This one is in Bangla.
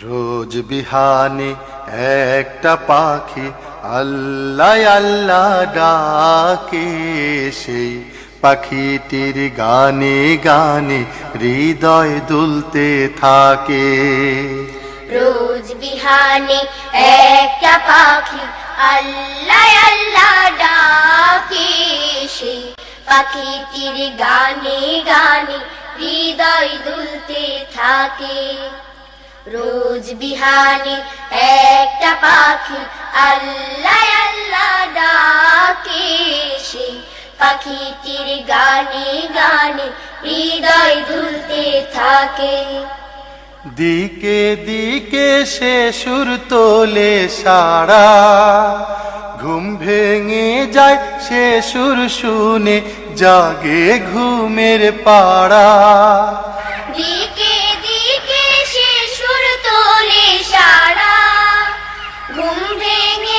রোজ বিহানে একটা পাখি আল্লাহ আল্লাহ ডাকে, সেই পাখিটির গানে গানে হৃদয় দুলতে থাকে। রোজ বিহানে একটা পাখি আল্লাহ আল্লাহ ডাকে, সেই পাখিটির গানে গানে হৃদয় দুলতে থাকে। রোজ বিহানে একটা পাখি আল্লাহ আল্লাহ ডাকে, সেই পাখিটির গানে গানে হৃদয় দুলতে থাকে। দিকে দিকে সে সুর তোলে সারা, ঘুম ভেঙে যায় সে সুর শুনে জাগে ঘুমের পাড়া। দিকে দিকে সে সুর তোলে সারা, ঘুম ভেঙে